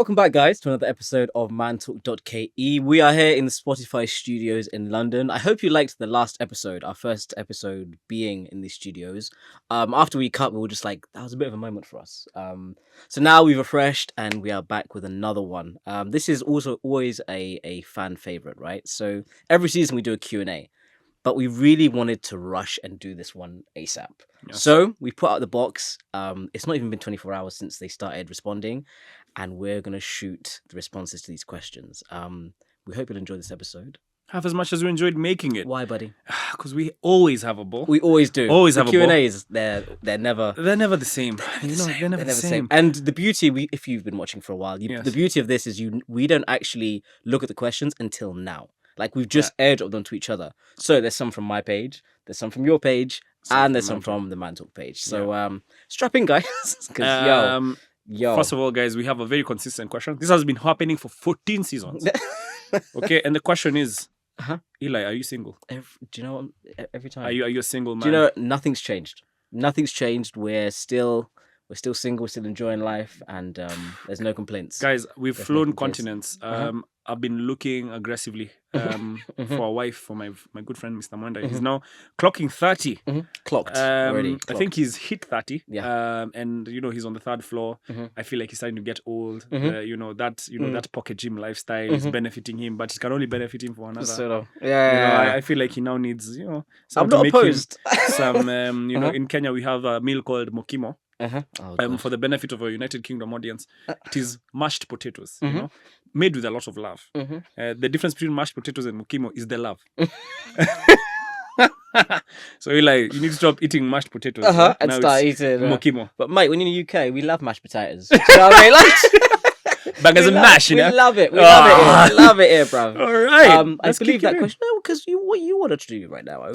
Welcome back, guys, to another episode of Mantalk.ke. We are here in the Spotify studios in London. I hope you liked the last episode, our first episode being in these studios. After we cut, we were just like, that was a bit of a moment for us. So now we've refreshed and we are back with another one. This is also always a fan favorite, right? So every season we do a Q&A. But we really wanted to rush and do this one ASAP. Yes. So we put out the box. It's not even been 24 hours since they started responding. And we're going to shoot the responses to these questions. We hope you'll enjoy this episode. Have as much as we enjoyed making it. Why, buddy? Because we always have a ball. We always do. Always have a ball. Q&As, they're never... They're never the same. They're never the same. And the beauty, if you've been watching for a while, the beauty of this is we don't actually look at the questions until now. Like, we've just airdropped them to each other. So there's some from my page, there's some from your page, and there's some from the Mantalk page. So strap in, guys. Because, yo. First of all, guys, we have a very consistent question. This has been happening for 14 seasons. Okay, and the question is, Eli, are you single? Do you know what? Every time. Are you a single man? Do you know, nothing's changed. Nothing's changed. We're still single, we're still enjoying life, and there's no complaints. Guys, we've flown continents. I've been looking aggressively for a wife for my good friend Mr. Manda. He's now clocking 30. Clocked already. I think he's hit 30. Yeah. And he's on the third floor. I feel like he's starting to get old. That pocket gym lifestyle is benefiting him, but it can only benefit him for another. Sort of. Yeah. I feel like he now needs I'm not opposed. Some in Kenya we have a meal called mokimo. Oh, for the benefit of a United Kingdom audience, it is mashed potatoes, made with a lot of love. The difference between mashed potatoes and mokimo is the love. So Eli, you need to stop eating mashed potatoes and now start eating mokimo. But mate, when you're in the UK, we love mashed potatoes. Do you know what I mean? Bangers and mash, we love it. We love it here, bro. All right. I believe that question. No, because what you wanted to do right now.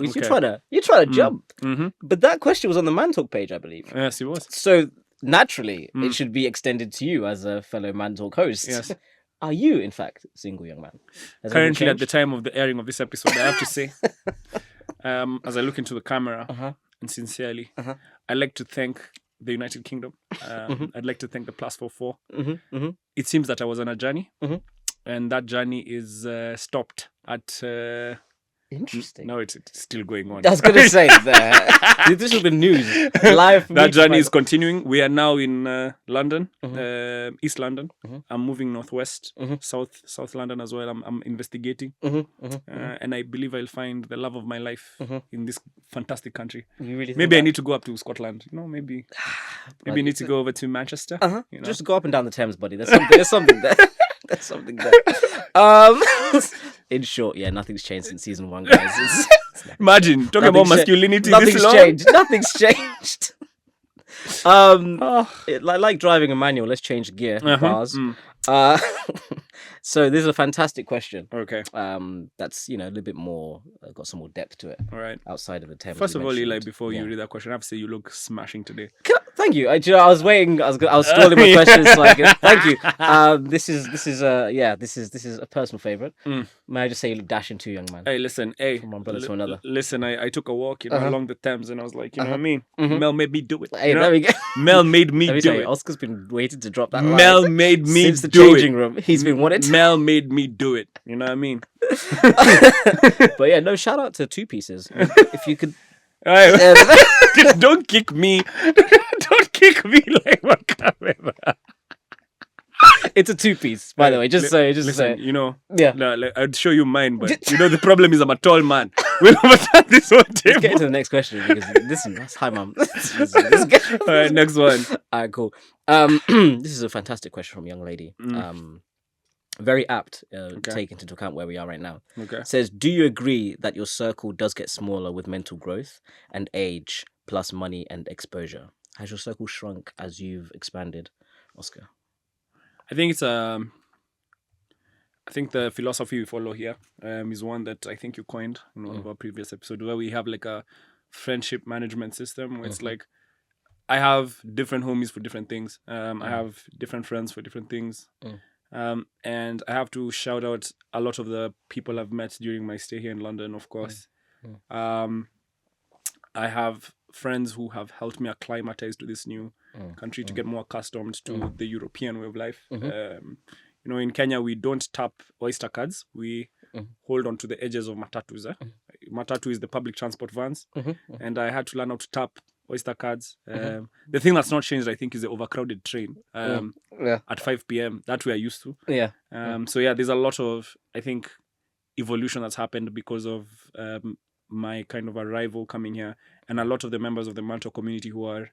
You're trying to jump. But that question was on the Mantalk page, I believe. Yes, it was. So naturally, it should be extended to you as a fellow Mantalk host. Yes. Are you, in fact, a single young man? Currently, at the time of the airing of this episode, I have to say, as I look into the camera, and sincerely, I'd like to thank the United Kingdom. I'd like to thank the +44. It seems that I was on a journey, and that journey is stopped at... Interesting. No, it's still going on. I was going to say that. This is the news. Live. That journey is continuing. We are now in London, East London. I'm moving northwest, South London as well. I'm investigating, and I believe I'll find the love of my life in this fantastic country. You really maybe I need to go up to Scotland. Maybe I need to go over to Manchester. Just go up and down the Thames, buddy. There's something there. There's something there. In short, nothing's changed since season 1, guys. Imagine talking about masculinity. Nothing's changed. Nothing's changed. Like driving a manual. Let's change gear. Bars. So this is a fantastic question. Okay. That's a little bit more. Got some more depth to it. All right. Outside of the Thames. First of all, Eli, before you read that question, I have to say you look smashing today. Thank you. I was waiting. I was stalling my questions. Thank you. This is a personal favorite. May I just say you look dashing too, young man? Hey, listen. From one brother to another. Listen, I took a walk, along the Thames, and I was like, you know what I mean? Mel made me do it. Hey, there we go. Mel made me do it. Oscar's been waiting to drop that line. Mel made me since the do changing it. room. He's been wanting to. Mel made me do it. You know what I mean? But no, shout out to Two Pieces. If you could. Don't kick me. Don't kick me like my camera. It's a 2-piece, by the way. Just say. I'd show you mine, but the problem is I'm a tall man. We'll overturn this one table. Let's get into the next question because hi, mum. All right, next one. All right, cool. This is a fantastic question from a young lady. Very apt, taking into account where we are right now. Okay. It says, do you agree that your circle does get smaller with mental growth and age plus money and exposure? Has your circle shrunk as you've expanded, Oscar? I think it's I think the philosophy we follow here is one that I think you coined in one of our previous episodes, where we have like a friendship management system where it's like I have different homies for different things. I have different friends for different things. And I have to shout out a lot of the people I've met during my stay here in London, of course. I have friends who have helped me acclimatize to this new country to get more accustomed to the European way of life. In Kenya, we don't tap Oyster cards. We hold on to the edges of matatus. Matatu is the public transport vans. And I had to learn how to tap Oyster cards. The thing that's not changed, I think, is the overcrowded train at 5 p.m. That we are used to. So there's a lot of, I think, evolution that's happened because of my kind of arrival coming here. And a lot of the members of the Mantalk community who are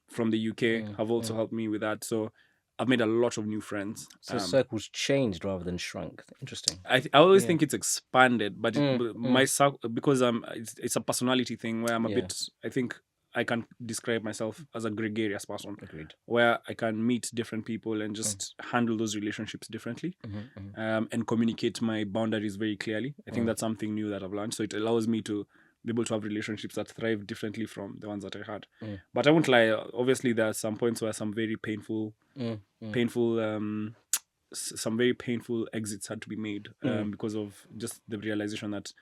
from the UK have also helped me with that. So I've made a lot of new friends. So circles changed rather than shrunk. Interesting. I always think it's expanded, but my because it's a personality thing where I'm a bit. I think I can describe myself as a gregarious person. Agreed. Where I can meet different people and just handle those relationships differently, and communicate my boundaries very clearly. I think that's something new that I've learned. So it allows me to be able to have relationships that thrive differently from the ones that I had. But I won't lie. Obviously, there are some points where some very painful some very painful exits had to be made because of just the realization that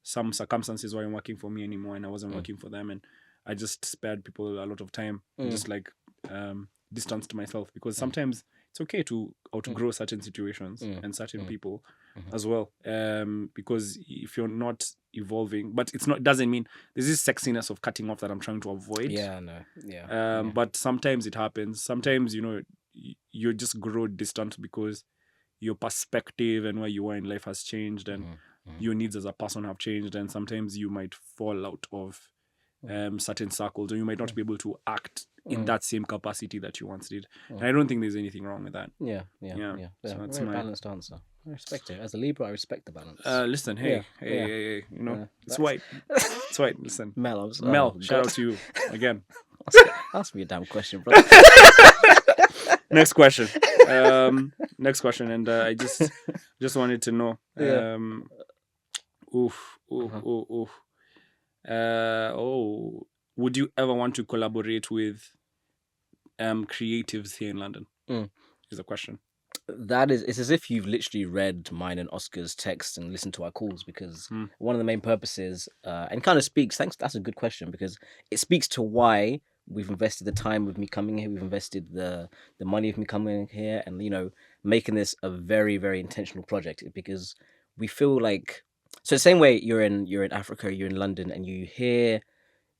some circumstances weren't working for me anymore and I wasn't working for them, and I just spared people a lot of time and just distanced myself, because sometimes it's okay to outgrow certain situations and certain people as well, because if you're not evolving, but it doesn't mean there's this sexiness of cutting off that I'm trying to avoid. But sometimes it happens. Sometimes you just grow distant because your perspective and where you are in life has changed, and your needs as a person have changed, and sometimes you might fall out of certain circles, or you might not be able to act in that same capacity that you once did. And I don't think there's anything wrong with that. So that's a balanced answer. I respect it. As a Libra, I respect the balance. Listen, hey, it's white. It's white. Listen, Mel, shout out to you again. Ask me a damn question, bro. Next question. And I just wanted to know. Would you ever want to collaborate with creatives here in London? Is the question. It's as if you've literally read mine and Oscar's text and listened to our calls, because one of the main purposes, and kind of speaks, that's a good question, because it speaks to why we've invested the time with me coming here, we've invested the money of me coming here, and making this a very, very intentional project, because we feel like, so the same way you're in Africa, you're in London, and you hear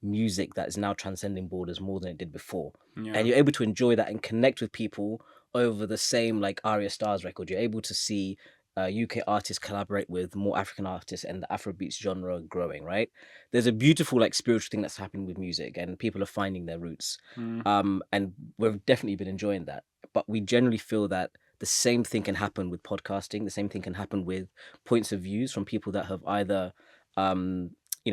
music that is now transcending borders more than it did before, and you're able to enjoy that and connect with people over the same, like Arya Starr's record. You're able to see UK artists collaborate with more African artists, and the Afrobeats genre growing, right? There's a beautiful, like, spiritual thing that's happening with music, and people are finding their roots. And we've definitely been enjoying that. But we generally feel that the same thing can happen with podcasting. The same thing can happen with points of views from people that have either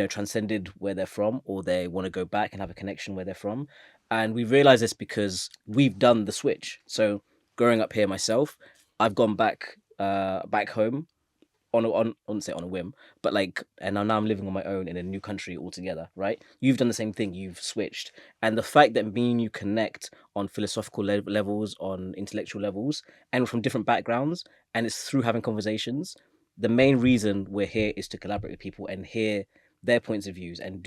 transcended where they're from, or they want to go back and have a connection where they're from. And we realize this because we've done the switch. So growing up here myself, I've gone back home I wouldn't say on a whim, but and now I'm living on my own in a new country altogether, right? You've done the same thing, you've switched. And the fact that me and you connect on philosophical levels, on intellectual levels, and from different backgrounds, and it's through having conversations, the main reason we're here is to collaborate with people and hear their points of views, and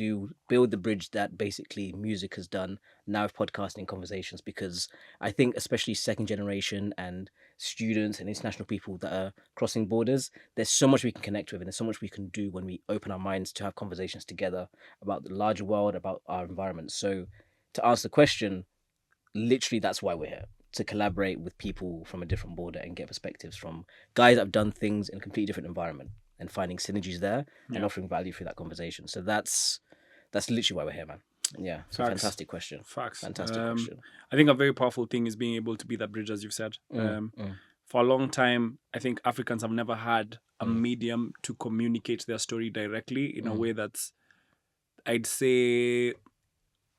build the bridge that basically music has done now with podcasting conversations. Because I think especially second generation and students and international people that are crossing borders, there's so much we can connect with, and there's so much we can do when we open our minds to have conversations together about the larger world, about our environment. So to answer the question, literally that's why we're here, to collaborate with people from a different border and get perspectives from guys that have done things in a completely different environment, and finding synergies there and offering value through that conversation. So that's literally why we're here, man. Yeah, it's a fantastic question. Fantastic question. I think a very powerful thing is being able to be that bridge, as you've said. For a long time, I think Africans have never had a medium to communicate their story directly in a way that's, I'd say,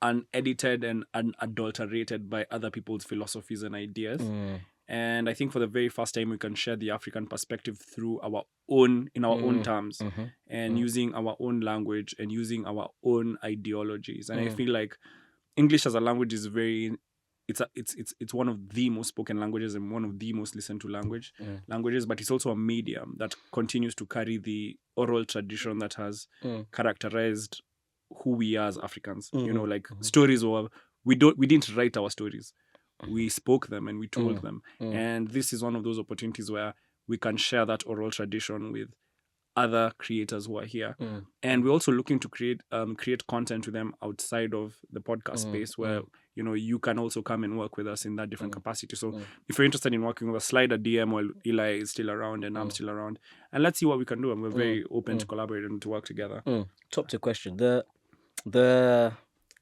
unedited and unadulterated by other people's philosophies and ideas. And I think for the very first time, we can share the African perspective through our own terms, and using our own language and using our own ideologies. And I feel like English as a language is it's one of the most spoken languages and one of the most listened to languages, but it's also a medium that continues to carry the oral tradition that has characterized who we are as Africans. Stories were we didn't write our stories. We spoke them and we told them. And this is one of those opportunities where we can share that oral tradition with other creators who are here. And we're also looking to create content with them outside of the podcast space, where you can also come and work with us in that different capacity. So if you're interested in working with us, slide a DM while Eli is still around and I'm still around, and let's see what we can do. And we're very open to collaborate and to work together. Top tier question.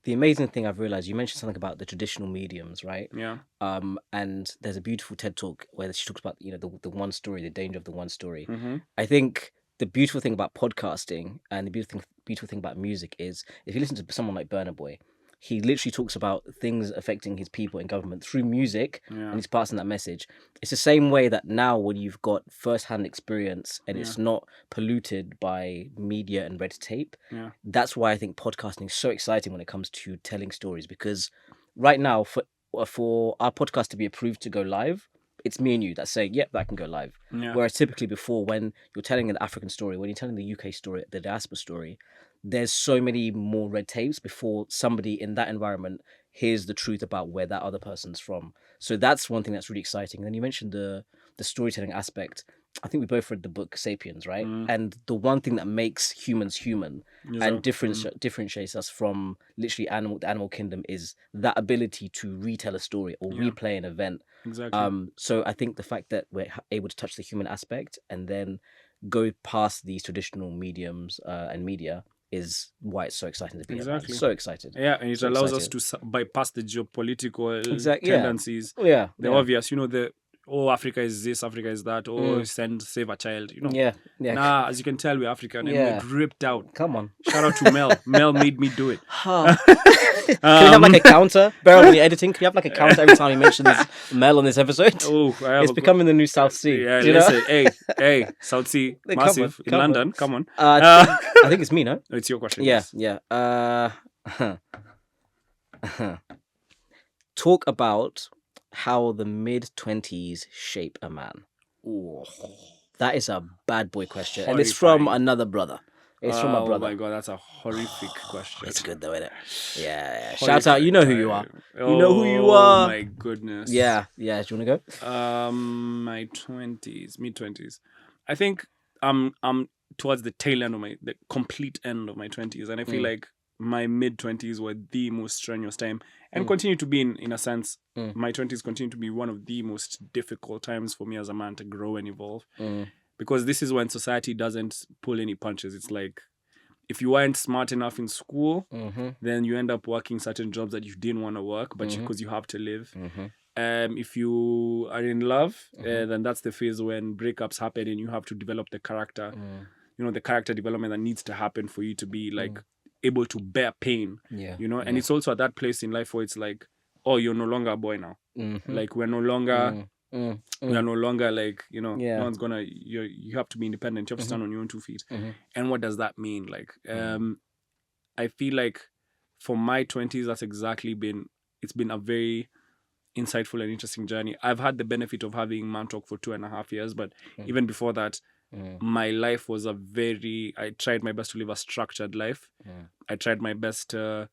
The amazing thing I've realized, you mentioned something about the traditional mediums, right? Yeah. And there's a beautiful TED talk where she talks about the one story, the danger of the one story. Mm-hmm. I think the beautiful thing about podcasting and the beautiful thing about music is, if you listen to someone like Burna Boy, he literally talks about things affecting his people in government through music, and he's passing that message. It's the same way that now, when you've got first-hand experience and it's not polluted by media and red tape, that's why I think podcasting is so exciting when it comes to telling stories. Because right now, for our podcast to be approved to go live, it's me and you that say, yep, that can go live. Whereas typically before, when you're telling an African story, when you're telling the UK story, the diaspora story, there's so many more red tapes before somebody in that environment hears the truth about where that other person's from. So that's one thing that's really exciting. And then you mentioned the storytelling aspect. I think we both read the book Sapiens, right? And the one thing that makes humans human and differentiates us from literally the animal kingdom is that ability to retell a story or replay an event. Exactly. So I think the fact that we're able to touch the human aspect and then go past these traditional mediums and media is why it's so exciting to be here. Exactly. So excited. Yeah, and it So allows excited. us to bypass the geopolitical Yeah. tendencies. Yeah. The obvious, Africa is this, Africa is that, save a child, Yeah. Nah, as you can tell, we're African and we're gripped out. Come on. Shout out to Mel. Mel made me do it. Can we have like a counter? Beryl, when you're editing, can you have like a counter every time he mentions Mel on this episode? Oh, It's becoming the new South Sea. Yeah, you listen, know? hey, South Sea, massive in London. Come on. I think it's me, no? It's your question. Yeah, yes. yeah. Talk about how the mid-20s shape a man. Ooh. That is a bad boy question. And it's from another brother. It's from a brother. Oh my god, that's a horrific question. It's good though, isn't it? Yeah. Shout out, you know who you are. You know who you Oh are. my goodness. Yeah. Do you want to go? My mid-20s. I think I'm towards the tail end of the complete end of my 20s, and I feel like my mid-20s were the most strenuous time, and continue to be in a sense. My 20s continue to be one of the most difficult times for me as a man to grow and evolve, because this is when society doesn't pull any punches. It's like, if you weren't smart enough in school, then you end up working certain jobs that you didn't want to work, but because you have to live. If you are in love, then that's the phase when breakups happen and you have to develop the character, the character development that needs to happen for you to be like able to bear pain, and it's also at that place in life where it's like, oh, you're no longer a boy now. Like, we're no longer, we are no longer like, no one's gonna, you have to be independent, you have to stand on your own 2 feet. And what does that mean? Like, I feel like for my 20s, that's exactly it's been a very insightful and interesting journey. I've had the benefit of having Mantalk for 2.5 years, but even before that, my life was I tried my best to live a structured life. I tried my best to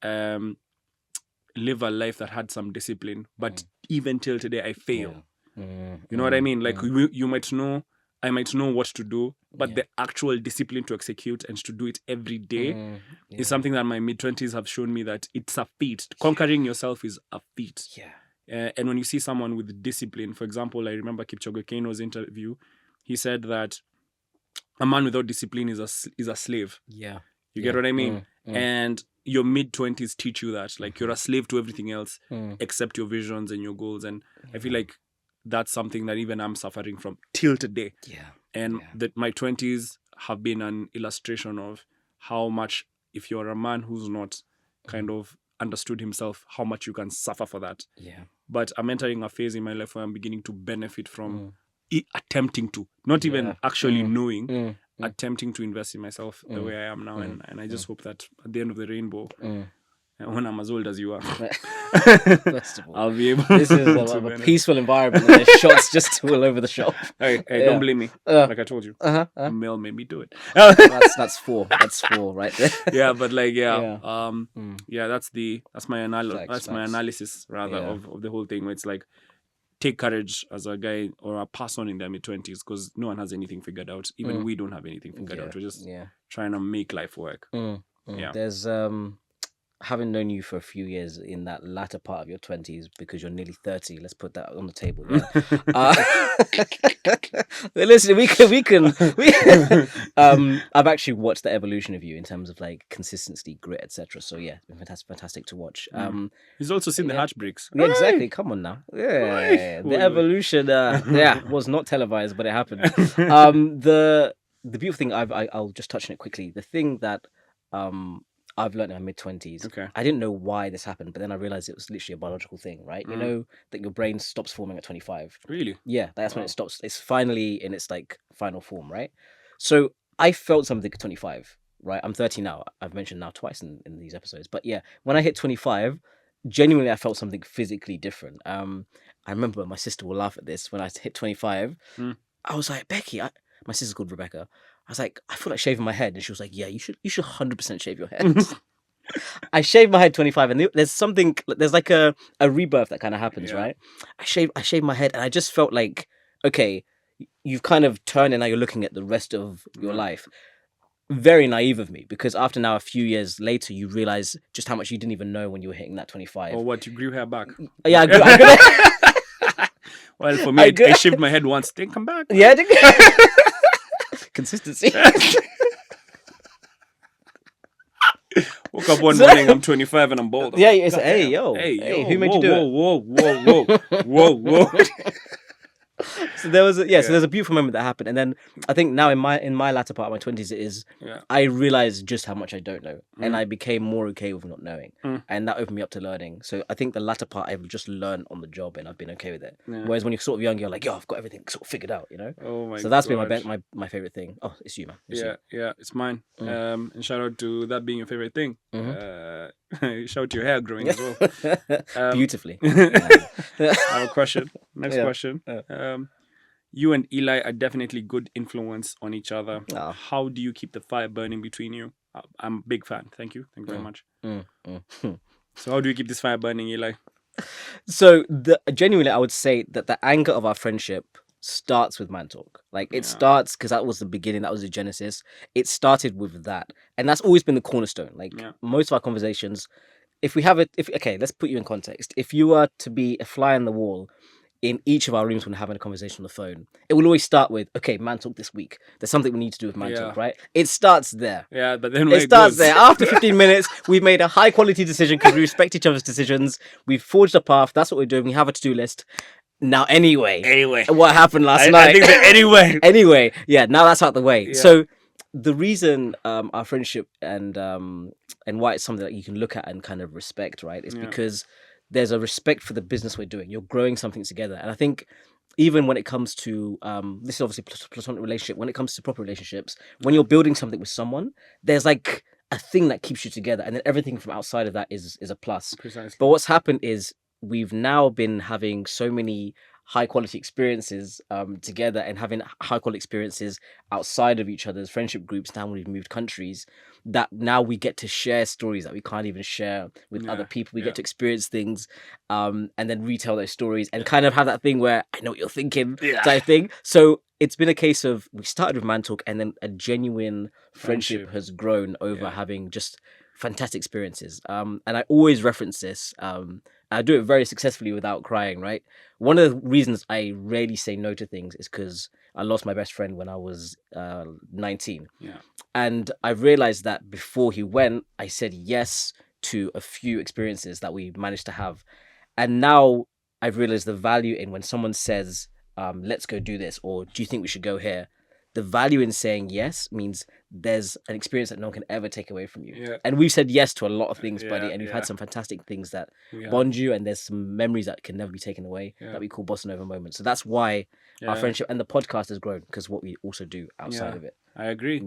live a life that had some discipline, but even till today, I fail. You know what I mean? Like, you might know, I might know what to do, but the actual discipline to execute and to do it every day is something that my mid-20s have shown me that it's a feat. Conquering yourself is a feat. And when you see someone with discipline, for example, I remember Kipchoge Keino's interview. He said that a man without discipline is a slave. You get what I mean? And your mid-20s teach you that. Like, you're a slave to everything else except your visions and your goals. And I feel like that's something that even I'm suffering from till today. And that my 20s have been an illustration of how much, if you're a man who's not kind of understood himself, how much you can suffer for that. But I'm entering a phase in my life where I'm beginning to benefit from attempting to, not even actually knowing, attempting to invest in myself the way I am now. And I just hope that at the end of the rainbow, when I'm as old as you are, First of all, I'll be able this is to a benefit. peaceful environment. And there's shots just all over the shop. Hey, Yeah. don't blame me. Like I told you, Mel made me do it. That's four. That's four right there. Yeah, but like Yeah. that's my Facts. analysis rather Yeah. of the whole thing. Where it's like, take courage as a guy or a person in their mid-20s, because no one has anything figured out. Even we don't have anything figured out. We're just trying to make life work. Yeah. There's having known you for a few years in that latter part of your 20s, because you're nearly 30. Let's put that on the table. Yeah. Listen, I've actually watched the evolution of you in terms of like consistency, grit, etc. So yeah, it's been fantastic to watch. He's also seen the hatch bricks. Yeah, exactly. Come on now. Yeah, the evolution. Was not televised, but it happened. The beautiful thing, I'll just touch on it quickly. The thing that I've learned in my mid-20s. Okay. I didn't know why this happened, but then I realized it was literally a biological thing, right? You know that your brain stops forming at 25. Really? Yeah, that's when it stops. It's finally in its like final form, right? So I felt something at 25, right? I'm 30 now. I've mentioned now twice in these episodes. But yeah, when I hit 25, genuinely I felt something physically different. I remember my sister will laugh at this. When I hit 25, I was like, Becky, my sister's called Rebecca. I was like, I feel like shaving my head. And she was like, yeah, you should 100% shave your head. I shaved my head 25, and there's like a rebirth that kind of happens, right? I shaved my head, and I just felt like, okay, you've kind of turned and now you're looking at the rest of your life. Very naive of me, because after now a few years later, you realize just how much you didn't even know when you were hitting that 25. Or what, you grew hair back? Yeah, I grew Well, for me, I shaved my head once, didn't come back. Yeah, consistency. Woke up one morning, I'm 25 and I'm bald. Yeah, it's hey, yo, who made you do it? Whoa. So there was so there's a beautiful moment that happened, and then I think now in my latter part of my 20s, I realized just how much I don't know, and I became more okay with not knowing, and that opened me up to learning. So I think the latter part I've just learned on the job, and I've been okay with it. Whereas when you're sort of young, you're like, yo, I've got everything sort of figured out, you know. Oh my! So that's God. been my favorite thing. Oh, it's you, man. It's mine. And shout out to that being your favorite thing. Shout out to your hair growing as well. Beautifully. I have a question. Next question. You and Eli are definitely good influence on each other. How do you keep the fire burning between you? I'm a big fan. Thank you very much. So how do you keep this fire burning, Eli? So genuinely, I would say that the anchor of our friendship starts with Mantalk. Like it starts because that was the beginning, that was the genesis. It started with that, and that's always been the cornerstone. Like most of our conversations, let's put you in context. If you were to be a fly on the wall in each of our rooms when we're having a conversation on the phone, it will always start with, okay, Mantalk this week. There's something we need to do with Mantalk, right? It starts there. Yeah, but then it starts there. After 15 minutes, we've made a high quality decision because we respect each other's decisions. We've forged a path. That's what we're doing. We have a to-do list. Now, anyway, what happened last night? I think that anyway, yeah. Now that's out the way. Yeah. So the reason our friendship and why it's something that you can look at and kind of respect, right, is because there's a respect for the business we're doing. You're growing something together, and I think even when it comes to this is obviously platonic relationship. When it comes to proper relationships, when you're building something with someone, there's like a thing that keeps you together, and then everything from outside of that is a plus. Precisely. But what's happened is we've now been having so many high quality experiences together, and having high quality experiences outside of each other's friendship groups. Now we've moved countries, that now we get to share stories that we can't even share with other people. We get to experience things and then retell those stories and kind of have that thing where I know what you're thinking type thing. So it's been a case of, we started with Mantalk, and then a genuine friendship has grown over having just fantastic experiences. And I always reference this. I do it very successfully without crying, right? One of the reasons I rarely say no to things is because I lost my best friend when I was 19. Yeah. And I realized that before he went, I said yes to a few experiences that we managed to have. And now I've realized the value in when someone says, let's go do this, or do you think we should go here? The value in saying yes means there's an experience that no one can ever take away from you. Yeah. And we've said yes to a lot of things, buddy, and we've had some fantastic things that bond you, and there's some memories that can never be taken away that we call Bossa Nova moments. So that's why our friendship and the podcast has grown, because what we also do outside of it. I agree.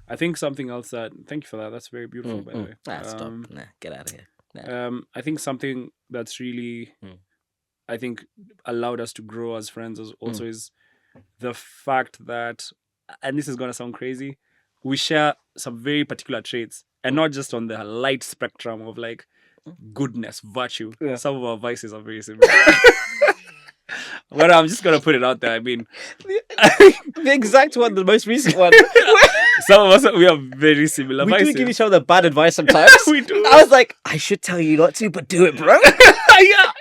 I think something else that, thank you for that. That's very beautiful, by the way. Stop. Nah, get out of here. Nah. I think something that's really, I think, allowed us to grow as friends also is the fact that, and this is gonna sound crazy, we share some very particular traits, and not just on the light spectrum of like goodness, virtue. Yeah. Some of our vices are very similar. But I'm just gonna put it out there. I mean, The exact one, the most recent one. some of us, we have very similar We vices. do give each other bad advice sometimes. We do. I was like, I should tell you not to, but do it, bro. yeah.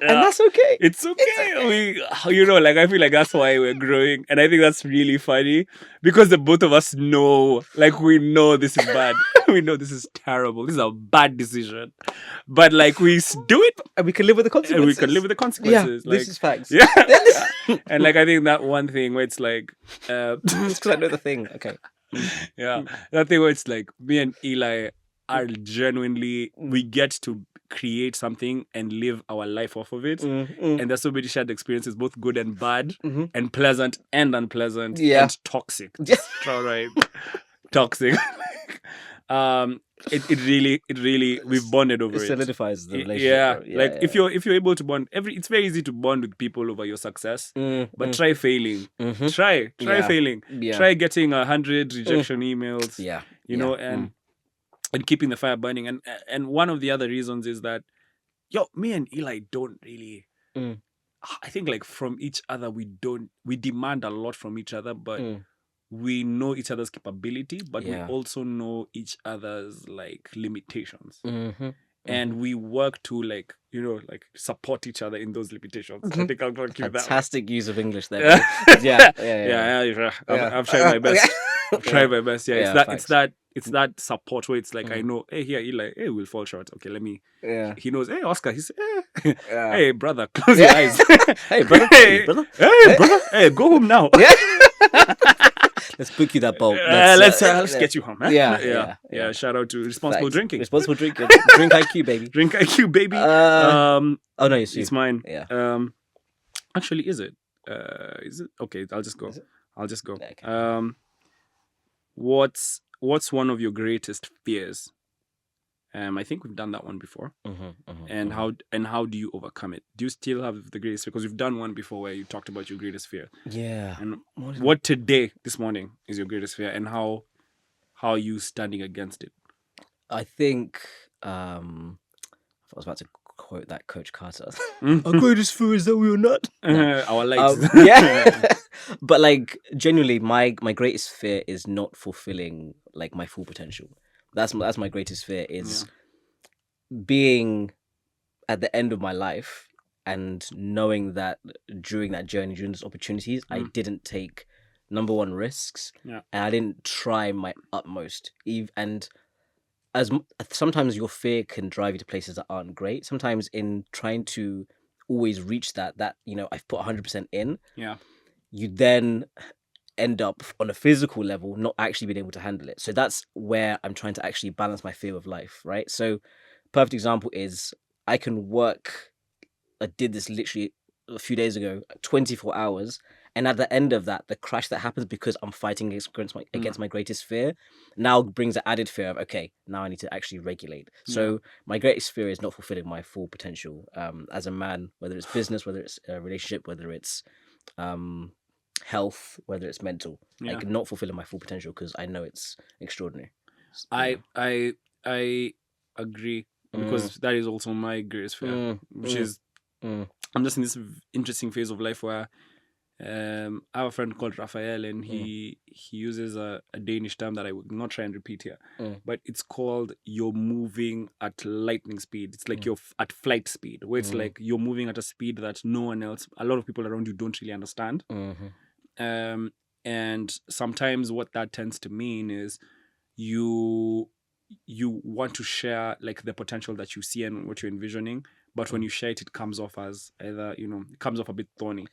And that's okay. It's okay. Like, I feel like that's why we're growing. And I think that's really funny because the both of us know, like, we know this is bad. We know this is terrible. This is a bad decision. But, like, we do it. And we can live with the consequences. And we can live with the consequences. Yeah, like, this is facts. Yeah. And, like, I think that one thing where it's like... It's because I know the thing. Okay. Yeah. That thing where it's like, me and Eli are genuinely... We get to create something and live our life off of it. And there's so many shared experiences, both good and bad, and pleasant and unpleasant, and toxic. Just right. Toxic. It really we've bonded over it. Solidifies the relationship. Yeah. Like if you're able to bond, it's very easy to bond with people over your success. But try failing. Try failing. Yeah. Try getting 100 rejection emails. Yeah. You know, and keeping the fire burning. And one of the other reasons is that, me and Eli don't really. I think like from each other we demand a lot from each other, but we know each other's capability, but we also know each other's like limitations. And we work to like support each other in those limitations. I think I'm going to keep that. Fantastic use of English there. Yeah. I've tried my best. I've tried my best. Yeah, it's that support where it's like, I know, hey, here, Eli, hey, we'll fall short. Okay, let me. Yeah. He knows, hey, Oscar, he's, hey, brother, close your eyes. Hey, brother. Hey, brother. Hey, go home now. Yeah. Let's book you that boat. Let's get you home. Yeah. Shout out to responsible drinking. Responsible drinking. Drink IQ, baby. Drink IQ, baby. Oh no, it's mine. Yeah. Actually, is it? Is it? Okay, I'll just go. Okay. What's one of your greatest fears? I think we've done that one before. And how do you overcome it? Do you still have the greatest fear? Because we've done one before where you talked about your greatest fear. Yeah. And what today, this morning, is your greatest fear, and how are you standing against it? I think I was about to quote that Coach Carter. Our greatest fear is that we are not. Our lights. Yeah. But like genuinely, my greatest fear is not fulfilling like my full potential. That's my greatest fear is being at the end of my life and knowing that during that journey, during those opportunities, I didn't take number one risks, and I didn't try my utmost. And sometimes your fear can drive you to places that aren't great. Sometimes in trying to always reach that I've put 100% in. Yeah. You then end up on a physical level not actually being able to handle it. So that's where I'm trying to actually balance my fear of life, right? So perfect example is I did this literally a few days ago, 24 hours. And at the end of that, the crash that happens because I'm fighting against my greatest fear now brings an added fear of, okay, now I need to actually regulate. So my greatest fear is not fulfilling my full potential as a man, whether it's business, whether it's a relationship, whether it's health, whether it's mental, like not fulfilling my full potential because I know it's extraordinary. I agree because that is also my greatest fear, which is I'm just in this interesting phase of life where I have a friend called Raphael, and he uses a Danish term that I would not try and repeat here, but it's called you're moving at lightning speed. It's like you're at flight speed, where it's like you're moving at a speed that a lot of people around you don't really understand. And sometimes what that tends to mean is you want to share like the potential that you see and what you're envisioning, but when you share it, it comes off as either it comes off a bit thorny.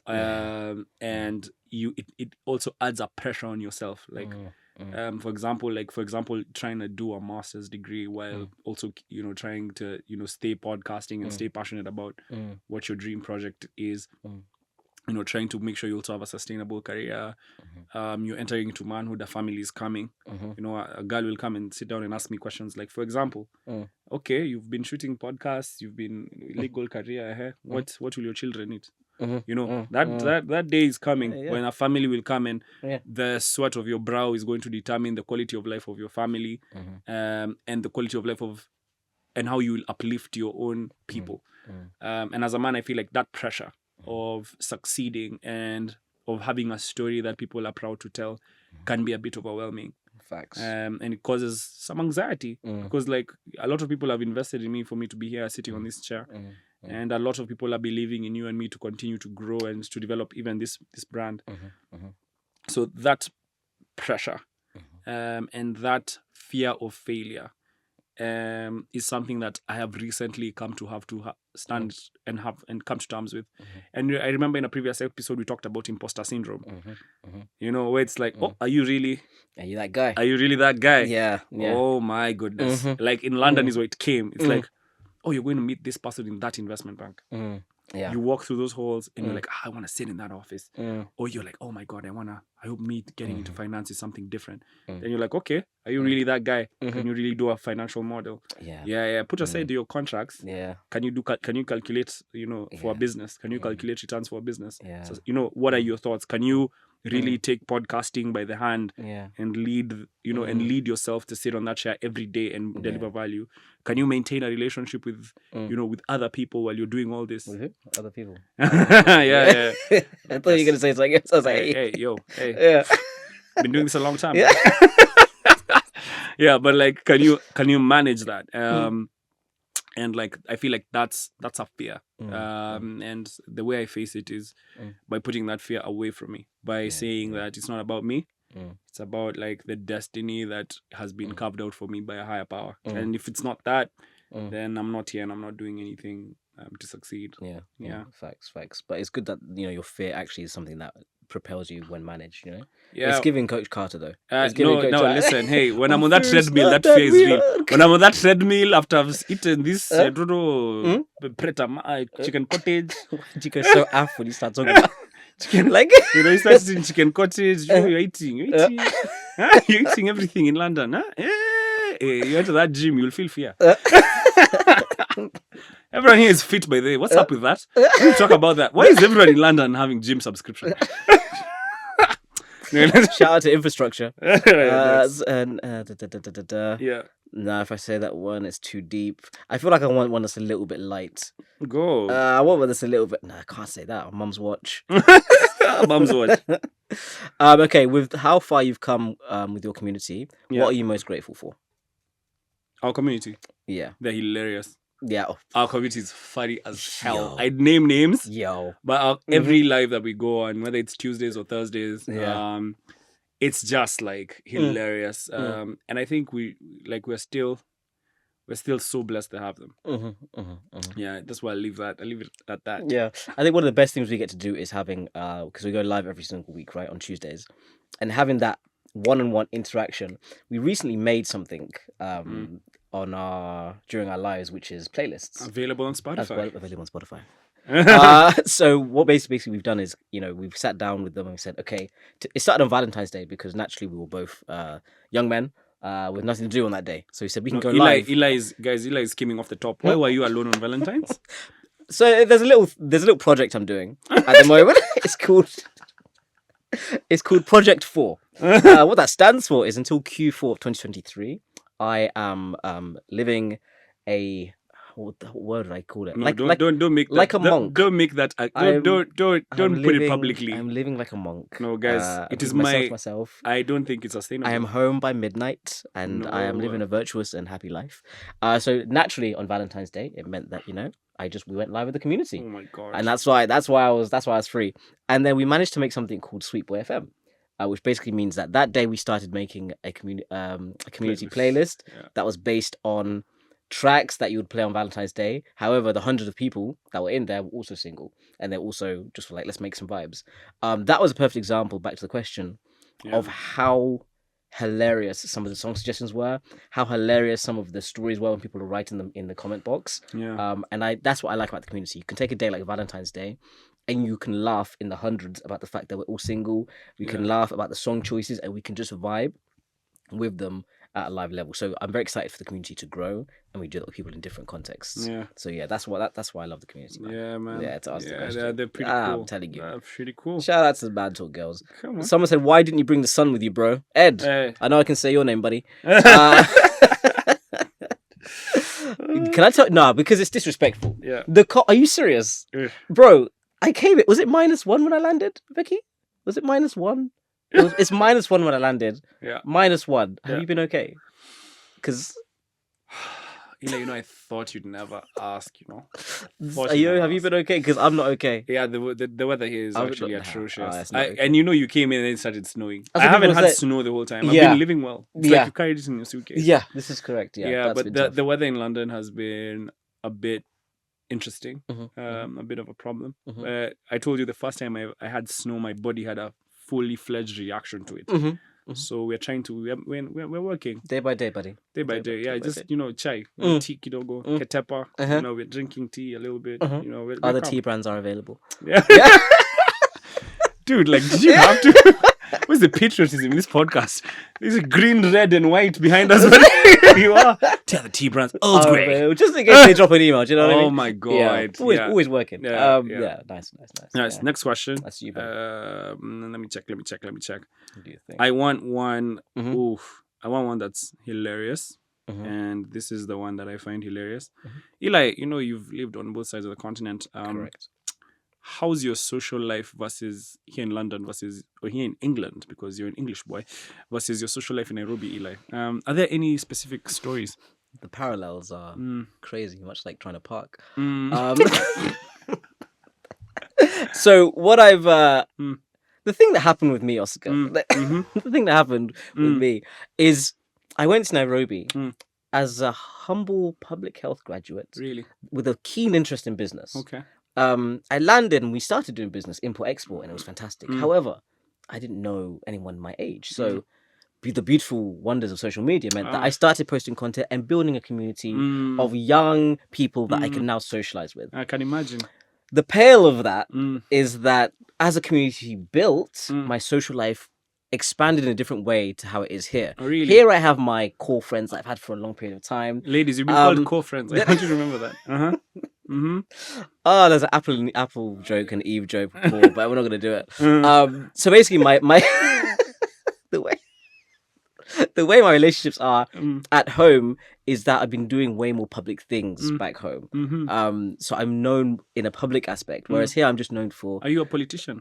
And it also adds a pressure on yourself, like for example trying to do a master's degree while also trying to stay podcasting and stay passionate about what your dream project is. trying to make sure you also have a sustainable career. You're entering into manhood, a family is coming. A girl will come and sit down and ask me questions like, for example, okay, you've been shooting podcasts, you've been legal career, what will your children eat? That day is coming when a family will come, and the sweat of your brow is going to determine the quality of life of your family, and the quality of life of, and how you will uplift your own people. And as a man, I feel like that pressure of succeeding and of having a story that people are proud to tell can be a bit overwhelming. Facts. And it causes some anxiety because like a lot of people have invested in me for me to be here sitting on this chair. And a lot of people are believing in you and me to continue to grow and to develop even this brand. So that pressure and that fear of failure is something that I have recently come to have to stand and come to terms with. And I remember in a previous episode we talked about imposter syndrome. Where it's like, oh, are you really that guy? Are you really that guy? Yeah. Oh my goodness. Like in London is where it came. It's like, oh, you're going to meet this person in that investment bank. Yeah. You walk through those halls and you're like, I want to sit in that office. Or you're like, oh my God, I hope me getting into finance is something different. Then you're like, okay, are you really that guy? Can you really do a financial model? Yeah. Put aside your contracts. Yeah. Can you calculate, for a business? Can you calculate returns for a business? Yeah. So, what are your thoughts? Can you really take podcasting by the hand and lead, and lead yourself to sit on that chair every day and deliver value? Can you maintain a relationship with, with other people while you're doing all this? With other people. yeah. I thought you were gonna say something else. I was like, hey. Yeah. Been doing this a long time. Yeah. Yeah, but like, can you manage that? And like, I feel like that's a fear. And the way I face it is by putting that fear away from me, by saying that it's not about me. It's about like the destiny that has been carved out for me by a higher power. And if it's not that, then I'm not here and I'm not doing anything to succeed. Yeah. Facts. But it's good that your fear actually is something that propels you when managed. Yeah. It's giving Coach Carter though. Listen. Hey, when I'm on that treadmill, that fear is real. When I'm on that treadmill after I've eaten this, I don't know, chicken cottage. You go so off when you start talking about chicken, like you start eating chicken cottage. You're eating. You're eating everything in London. You enter that gym, you'll feel fear. Everyone here is fit, by the way. What's up with that? We'll talk about that. Why is everyone in London having gym subscription? Shout out to infrastructure. Yeah. No, if I say that one, it's too deep. I feel like I want one that's a little bit light. Go. I want one that's a little bit. No, I can't say that. Mum's watch. Mum's watch. Okay, with how far you've come with your community, what are you most grateful for? Our community. Yeah. They're hilarious. Yeah. Our community is funny as hell. I'd name names. But every live that we go on, whether it's Tuesdays or Thursdays, it's just like hilarious. And I think we're still so blessed to have them. Yeah, that's why I leave it at that. Yeah. I think one of the best things we get to do is having because we go live every single week, right, on Tuesdays, and having that one-on-one interaction. We recently made something on during our lives, which is playlists available on Spotify. Available on Spotify. So what basically we've done is, we've sat down with them and we said, okay, it started on Valentine's Day because naturally we were both young men with nothing to do on that day. So we said we can go live. Eli is skimming off the top. Why were you alone on Valentine's? So there's a little project I'm doing at the moment. It's called Project 4. What that stands for is until Q4 of 2023, I am living a what word did I call it? No, don't make that, like a monk. Don't make that. Don't put it publicly. I'm living like a monk. No, guys, it is myself. I don't think it's sustainable. I am home by midnight, and I am living a virtuous and happy life. So naturally, on Valentine's Day, it meant that we went live with the community. Oh my god! And that's why I was free. And then we managed to make something called Sweet Boy FM. Which basically means that day we started making a community playlist that was based on tracks that you would play on Valentine's Day. However, the hundreds of people that were in there were also single, and they're also just like, let's make some vibes. That was a perfect example, back to the question, of how hilarious some of the song suggestions were, how hilarious some of the stories were when people were writing them in the comment box. And that's what I like about the community. You can take a day like Valentine's Day and you can laugh in the hundreds about the fact that we're all single. We can laugh about the song choices, and we can just vibe with them at a live level. So I'm very excited for the community to grow, and we do that with people in different contexts. Yeah. So yeah, that's why I love the community, man. Yeah, man. Yeah, to ask the Yeah, question. they're pretty cool. I'm telling you. They're pretty cool. Shout out to the Mantalk girls. Come on. Someone said, "Why didn't you bring the sun with you, bro?" Ed, Hey. I know I can say your name, buddy. Can I tell? No, because it's disrespectful. Yeah. Are you serious, Ugh. bro? I came. Was it -1 when I landed, Vicky? Was it -1? It's -1 when I landed. Yeah. -1. Have Yeah. you been okay? Because I thought you'd never ask. have you been okay? Because I'm not okay. Yeah, the weather here is actually it's atrocious. not okay. And you came in and it started snowing. That's I what haven't people had say. snow the whole time. I've Yeah. been living well. It's Yeah. like you carried it in your suitcase. Yeah, this is correct. Yeah, Yeah, that's but been the tough. weather in London has been a bit interesting. Mhm, A bit of a problem. mhm. I told you the first time I had snow, my body had a fully fledged reaction to it. Mhm. So we're trying to we're working Day by day, buddy. day by day. Yeah, just chai, tea kidogo, ketepa. We're drinking tea a little bit. We're Other calm. tea brands are available. Yeah. Dude, like, did you have to? Where's the patriotism in this podcast? There's a green, red, and white behind us. But you are. Tell the tea brands. Earl Grey. Just in case they drop an email. Do you know what I mean? Oh my god. Yeah. Always working. Yeah, Nice. Nice. Yeah. Next question. That's you, buddy. Let me check. What do you think? I want one. Mhm. Oof. I want one that's hilarious. Mhm. And this is the one that I find hilarious. Eli, you've lived on both sides of the continent. Correct. How's your social life versus here in London or here in England, because you're an English boy, versus your social life in Nairobi, Eli? Are there any specific stories? The parallels are crazy, much like trying to park. So what I've the thing that happened with me, Oscar, the thing that happened with me is I went to Nairobi as a humble public health graduate, Really? with a keen interest in business. Okay. I landed and we started doing business, import-export, and it was fantastic. However, I didn't know anyone my age. So the beautiful wonders of social media meant that I started posting content and building a community of young people that I can now socialize with. I can imagine. The pale of that is that as a community built, my social life expanded in a different way to how it is here. Oh, really? Here I have my core friends that I've had for a long period of time. Ladies, you've been called core friends. I want you to remember that. Oh, there's an apple joke and Eve joke before, but we're not gonna do it. So basically, my the way my relationships are at home is that I've been doing way more public things back home. So I'm known in a public aspect, whereas here I'm just known for. Are you a politician?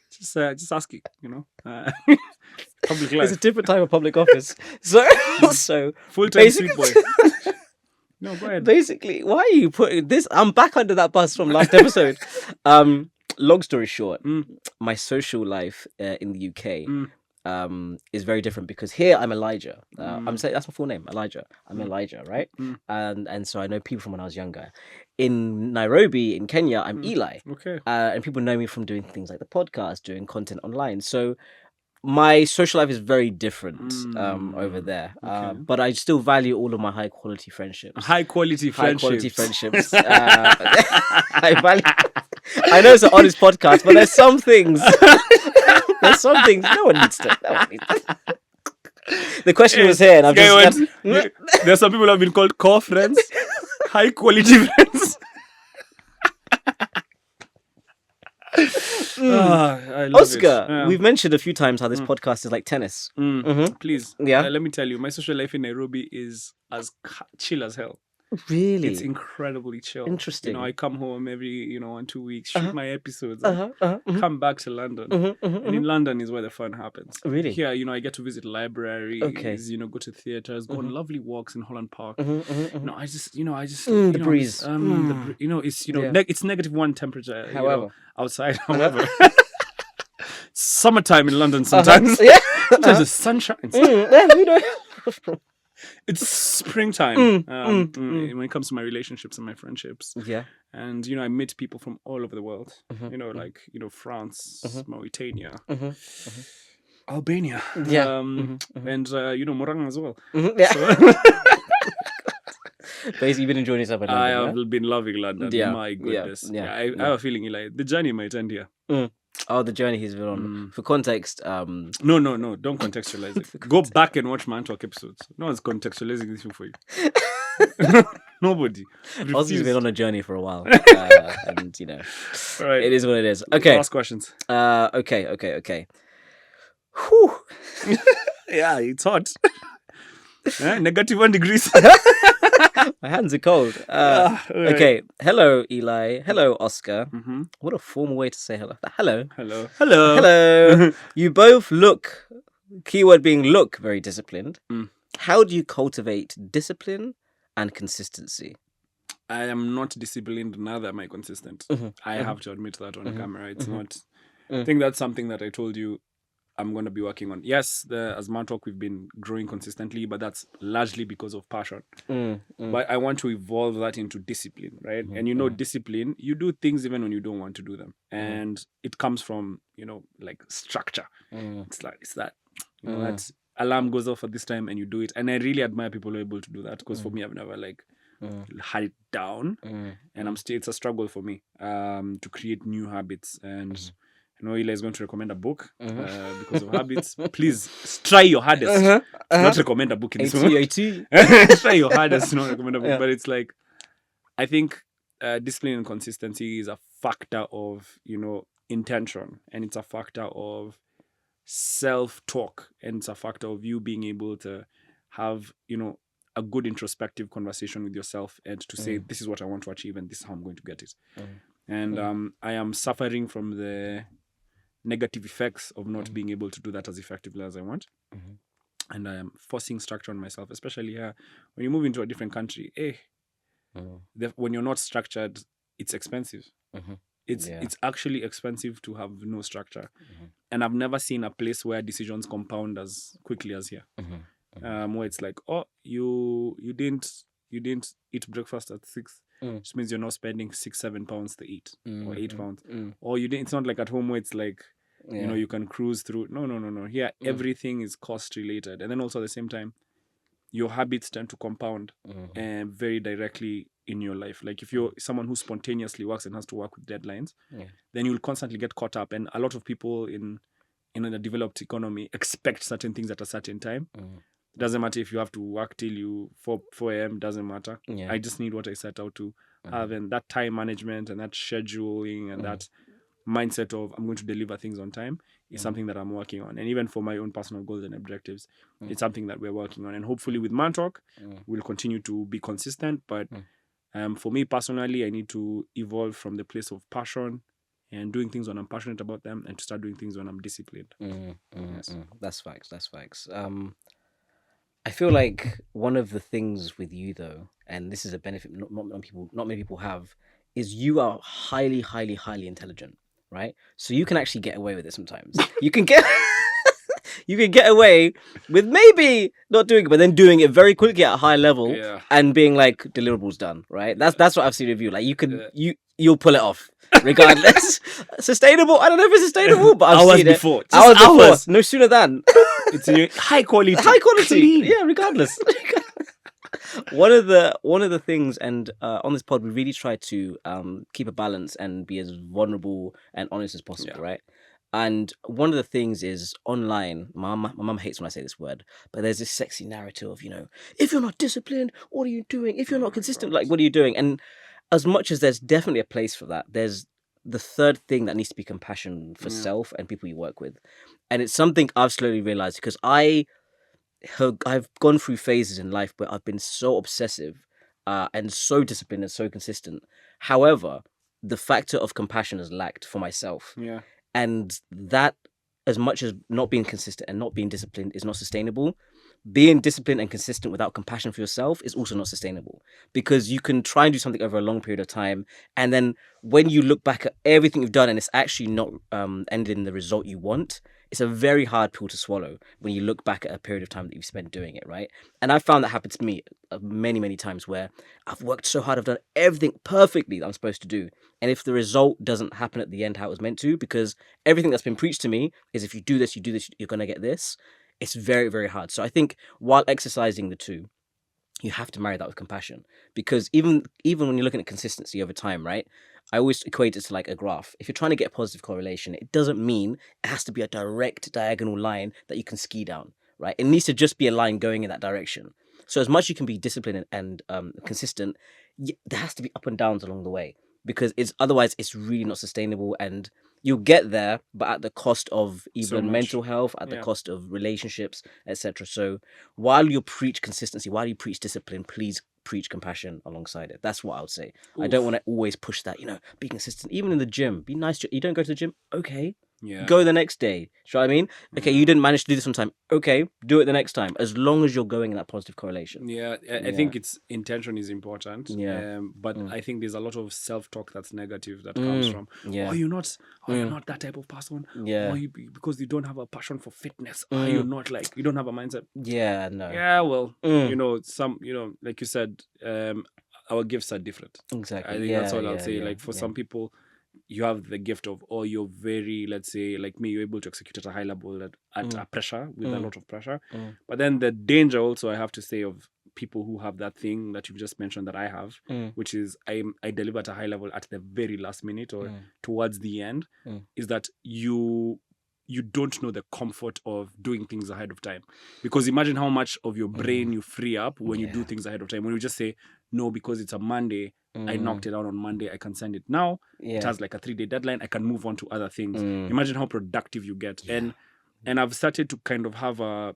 Just asking, public life. It's a different type of public office. So Full-time sweet boy. No, go ahead. Basically, why are you putting this? I'm back under that bus from last episode. Long story short, my social life in the UK is very different because here I'm Elijah. I'm saying that's my full name, Elijah. I'm Elijah, right? And so I know people from when I was younger. In Nairobi, in Kenya, I'm Eli. Okay. And people know me from doing things like the podcast, doing content online. So my social life is very different over there. Okay. But I still value all of my high quality friendships. High quality friendships. I know it's an honest podcast, but there's some things. No one needs to. The question was here, and I've just. There's some people who have been called core friends, high quality friends. I love Oscar, it. we've mentioned a few times how this podcast is like tennis. Please, Yeah. Let me tell you, my social life in Nairobi is as chill as hell. Really? It's incredibly chill. Interesting. I come home every 1 2 weeks, shoot my episodes, come back to London, and in London is where the fun happens. Really? Here, I get to visit libraries, Okay. go to theaters, go on lovely walks in Holland Park. I just, the breeze. It's -1 temperature. However. Outside. However, summertime in London sometimes. Sometimes the sun shines. It's springtime when it comes to my relationships and my friendships. Yeah. And I meet people from all over the world. France, Mauritania, Albania. Yeah. And Morang as well. Yeah. So, Basically, you've been enjoying yourself in I London, have been loving London. yeah? My goodness. Yeah. I have a feeling, Eli, the journey might end here. Oh, the journey he's been on. For context, No. Don't contextualize it. Go back and watch Mantalk episodes. No one's contextualizing this thing for you. Nobody. Oscar's been on a journey for a while, and you know, All right. it is what it is. Okay. Last questions. Okay. Whew. Yeah, it's hot. -1 degrees. My hands are cold. Right. Okay. Hello, Eli. Hello, Oscar. Mm-hmm. What a formal way to say hello. Hello. Hello. You both look, keyword being look, very disciplined. How do you cultivate discipline and consistency? I am not disciplined, neither am I consistent. I have to admit that on camera. It's not. I think that's something that I told you I'm going to be working on. Yes, as Mantalk, we've been growing consistently, but that's largely because of passion. But I want to evolve that into discipline, right? And you know, discipline, you do things even when you don't want to do them. And it comes from, like structure. It's that, that alarm goes off at this time and you do it. And I really admire people who are able to do that, because for me, I've never had it down. And it's a struggle for me to create new habits. And I know Eli is going to recommend a book because of habits. Please try your hardest. Not recommend a book in this moment. Try your hardest, not recommend a book. But it's like, I think discipline and consistency is a factor of, intention. And it's a factor of self-talk. And it's a factor of you being able to have, a good introspective conversation with yourself and to say, this is what I want to achieve and this is how I'm going to get it. And I am suffering from the negative effects of not being able to do that as effectively as I want. And I am forcing structure on myself, especially here. When you move into a different country, when you're not structured, it's expensive. It's actually expensive to have no structure. And I've never seen a place where decisions compound as quickly as here. Where it's like, oh, you didn't eat breakfast at 6, which means you're not spending £6-7 to eat, or £8. Or you didn't. It's not like at home where it's like, you can cruise through. No. Here, everything is cost related, and then also at the same time, your habits tend to compound very directly in your life. Like if you're someone who spontaneously works and has to work with deadlines, then you'll constantly get caught up. And a lot of people in a developed economy expect certain things at a certain time. Doesn't matter if you have to work till you 4 a.m. Doesn't matter. I just need what I set out to have, and that time management and that scheduling and that mindset of I'm going to deliver things on time is something that I'm working on. And even for my own personal goals and objectives, it's something that we're working on. And hopefully with Mantalk, we'll continue to be consistent. But for me personally, I need to evolve from the place of passion and doing things when I'm passionate about them, and to start doing things when I'm disciplined. Yes. That's facts. I feel like one of the things with you though, and this is a benefit not many people have, is you are highly intelligent, right? So you can actually get away with it sometimes. You can get away with maybe not doing it, but then doing it very quickly at a high level and being like, deliverables done, right? That's what I've seen with you. Like you'll pull it off regardless. Sustainable? I don't know if it's sustainable, but I've seen it. Hours before. No sooner than. It's high quality. Clean. Yeah, regardless. One of the things, and on this pod, we really try to keep a balance and be as vulnerable and honest as possible, right? And one of the things is online. My mum hates when I say this word, but there's this sexy narrative of, if you're not disciplined, what are you doing? If you're not consistent, like, what are you doing? And as much as there's definitely a place for that, there's the third thing that needs to be compassion for self and people you work with. And it's something I've slowly realized, because I've gone through phases in life where I've been so obsessive and so disciplined and so consistent. However, the factor of compassion has lacked for myself. And that, as much as not being consistent and not being disciplined is not sustainable, being disciplined and consistent without compassion for yourself is also not sustainable, because you can try and do something over a long period of time, and then when you look back at everything you've done and it's actually not ended in the result you want, it's a very hard pill to swallow when you look back at a period of time that you've spent doing it, right? And I found that happened to me many times, where I've worked so hard, I've done everything perfectly that I'm supposed to do, and if the result doesn't happen at the end how it was meant to, because everything that's been preached to me is if you do this, you're going to get this, it's very hard. So I think while exercising the two, you have to marry that with compassion, because even when you're looking at consistency over time, right? I always equate it to like a graph. If you're trying to get a positive correlation, it doesn't mean it has to be a direct diagonal line that you can ski down, right? It needs to just be a line going in that direction. So as much as you can be disciplined and consistent, there has to be up and downs along the way, because it's otherwise it's really not sustainable, and you'll get there, but at the cost of So even much. mental health, at the Yeah. cost of relationships, etc. So while you preach consistency, while you preach discipline, please preach compassion alongside it. That's what I would say. I don't want Oof. to always push that, be consistent. Even in the gym, be nice. You don't go to the gym? Okay. Yeah. Go the next day. Do you know what I mean? Okay, you didn't manage to do this one time. Okay, do it the next time. As long as you're going in that positive correlation. Yeah, I Yeah. think it's intention is important. Yeah. But I think there's a lot of self-talk that's negative that comes from, Yeah. oh, you're not that type of person. Yeah. Oh, because you don't have a passion for fitness. Oh, you're not like, you don't have a mindset. Yeah, no. Yeah, well, like you said, our gifts are different. Exactly. I think yeah, that's all I'll yeah, say. yeah, Like for yeah. some people, you have the gift of, or you're very, let's say, like me, you're able to execute at a high level at a pressure, with a lot of pressure. But then the danger also, I have to say, of people who have that thing that you just mentioned that I have, which is I deliver at a high level at the very last minute or towards the end, is that you don't know the comfort of doing things ahead of time. Because imagine how much of your brain you free up when you do things ahead of time. When you just say, no, because it's a Monday, I knocked it out on Monday, I can send it now. Yeah. It has like a 3-day deadline, I can move on to other things. Imagine how productive you get. And I've started to kind of have a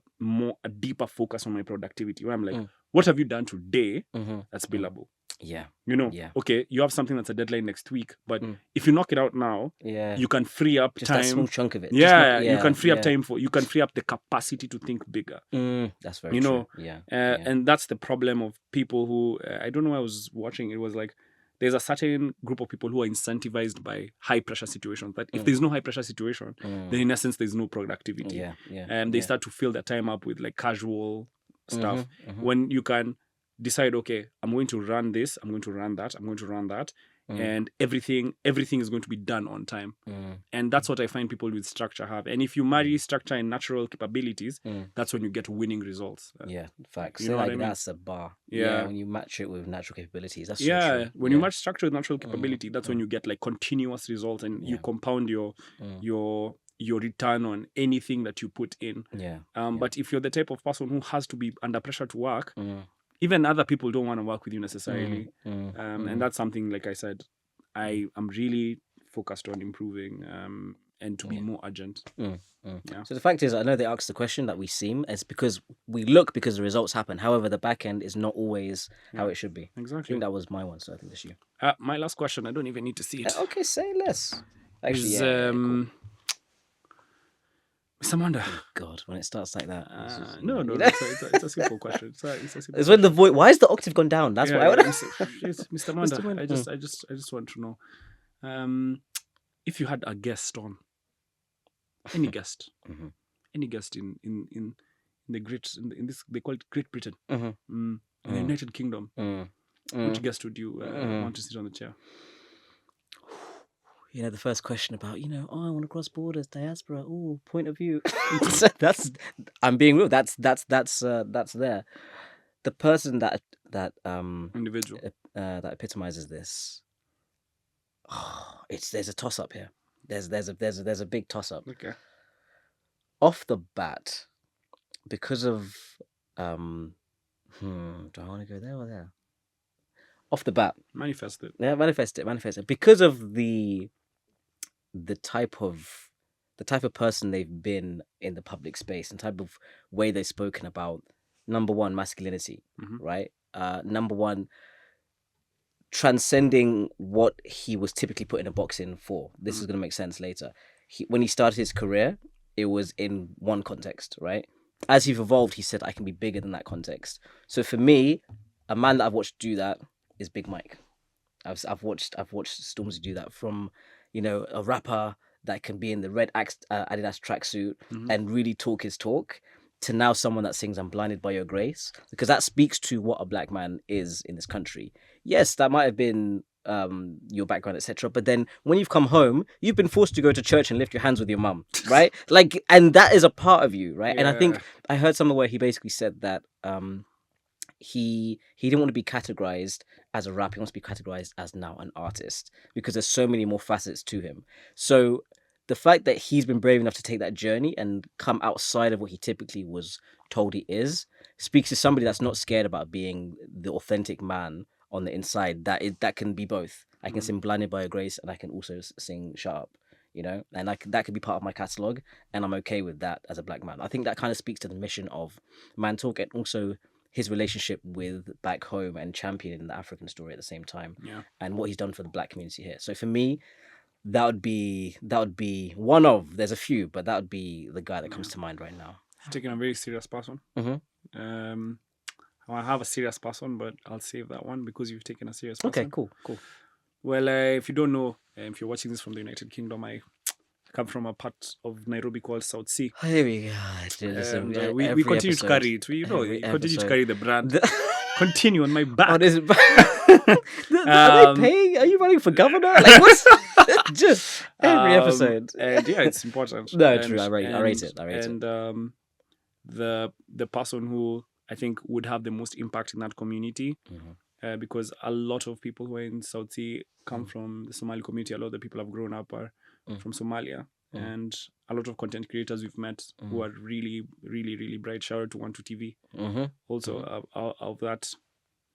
deeper focus on my productivity, where I'm like, what have you done today that's billable? Yeah. Yeah. Okay, you have something that's a deadline next week, but if you knock it out now, you can free up just time. that small chunk of it. You can free up time you can free up the capacity to think bigger. That's very true. Yeah. And that's the problem of people who, I don't know, I was watching, it was like, there's a certain group of people who are incentivized by high pressure situations. But if there's no high pressure situation, then in essence, there's no productivity. And they start to fill their time up with like casual stuff. When you can decide, okay, I'm going to run this, I'm going to run that, I'm going to run that, and everything is going to be done on time. And that's what I find people with structure have. And if you marry structure and natural capabilities, that's when you get winning results. Facts. You know what I mean? That's a bar. Yeah. When you match it with natural capabilities, that's yeah. so true. When you match structure with natural capability, that's when you get like continuous results, and you compound your return on anything that you put in. But if you're the type of person who has to be under pressure to work, even other people don't want to work with you necessarily. And that's something, like I said, I am really focused on improving and to be more urgent. Yeah. So the fact is, I know they asked the question that we seem, it's because we look because the results happen. However, the back end is not always how it should be. I Exactly. think that was my one, so I think that's you. My last question, I don't even need to see it. Okay, say less. Actually, Is, cool. Mr. Manda. Oh, God, when it starts like that. No, it's a simple question. It's when the voice. Why is the octave gone down? That's why I would. Mr. Manda. I just want to know, if you had a guest on, any guest, any guest in the great in this, they call it Great Britain, in the United Kingdom, which guest would you want to sit on the chair? The first question about, I want to cross borders, diaspora, point of view. That's, I'm being real. That's there. The person that Individual that epitomizes this. There's a toss up here. There's a big toss up. Okay. Off the bat, because of do I want to go there or there? Off the bat, manifest it. Yeah, manifest it. Because of the type of person they've been in the public space and type of way they've spoken about, number one, masculinity, right? Number one, transcending what he was typically put in a box in for. This is going to make sense later. When he started his career, it was in one context, right? As he's evolved, he said, I can be bigger than that context. So for me, a man that I've watched do that is Big Mike. I've watched Stormzy do that, from a rapper that can be in the red Adidas tracksuit and really talk his talk, to now someone that sings "I'm blinded by your grace," because that speaks to what a black man is in this country. Yes, that might have been your background, etc. But then when you've come home, you've been forced to go to church and lift your hands with your mum, right? And that is a part of you, right? And I think I heard somewhere where he basically said that he didn't want to be categorized as a rapper. He wants to be categorized as now an artist because there's so many more facets to him. So the fact that he's been brave enough to take that journey and come outside of what he typically was told he is speaks to somebody that's not scared about being the authentic man on the inside. That can be both. I can sing "Blinded by Your Grace" and I can also sing "Shut Up." And that could be part of my catalog, and I'm okay with that as a black man. I think that kind of speaks to the mission of Mantalk and also his relationship with back home and championing the African story at the same time, and what he's done for the black community here. So for me, that would be one of, there's a few, but that would be the guy that comes to mind right now. Taking a very serious person. I have a serious person, but I'll save that one because you've taken a serious person. Okay, cool. Well, if you don't know, if you're watching this from the United Kingdom, I come from a part of Nairobi called South Sea. Here we go. And, we continue to carry it. We continue to carry the brand. Continue on my back. Are they paying? Are you running for governor? Like, what's just every episode? And yeah, it's important. True. I rate it. And the person who I think would have the most impact in that community, because a lot of people who are in South Sea come from the Somali community. A lot of the people have grown up are from Somalia. And a lot of content creators we've met who are really, really, really bright. Shout out to 12 TV, also of that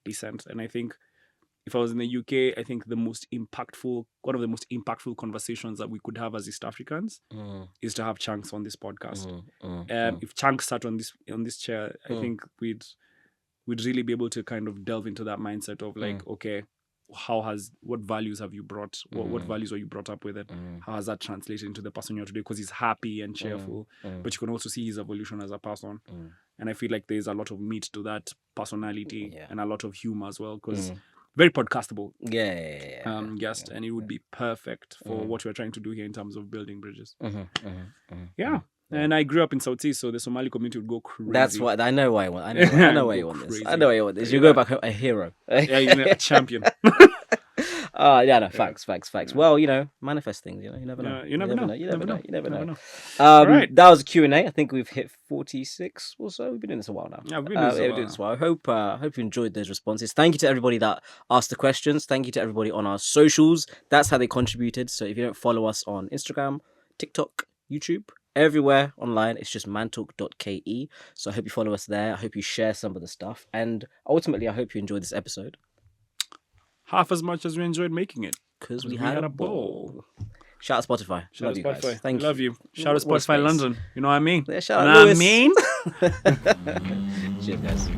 descent. And I think if I was in the UK, I think one of the most impactful conversations that we could have as East Africans is to have Chunks on this podcast. If Chunks sat on this chair, I think we'd really be able to kind of delve into that mindset of like, okay, what values have you brought? What values were you brought up with it? How has that translated into the person you're today? Because he's happy and cheerful, but you can also see his evolution as a person. And I feel like there's a lot of meat to that personality and a lot of humor as well, because very podcastable guest, and it would be perfect for what we're trying to do here in terms of building bridges. And I grew up in South Sea, so the Somali community would go crazy. That's what I know. Why I want. I know why you want this. I know why you want this. You go back a hero. A champion. Facts. Well, manifest things. You never know. You never know. You never know. Right. That was a Q&A. I think we've hit 46 or so. We've been doing this a while now. Yeah, we've been doing this a while. I hope you enjoyed those responses. Thank you to everybody that asked the questions. Thank you to everybody on our socials. That's how they contributed. So if you don't follow us on Instagram, TikTok, YouTube, everywhere online, it's just Mantalk.ke. So I hope you follow us there. I hope you share some of the stuff. And ultimately, I hope you enjoyed this episode. Half as much as we enjoyed making it. Because we had a ball. Shout out Spotify. Shout out you Spotify. Guys. Thank you. Love you. Shout out Spotify London. You know what I mean? Yeah, shout out Lewis. What I mean? Cheers, guys.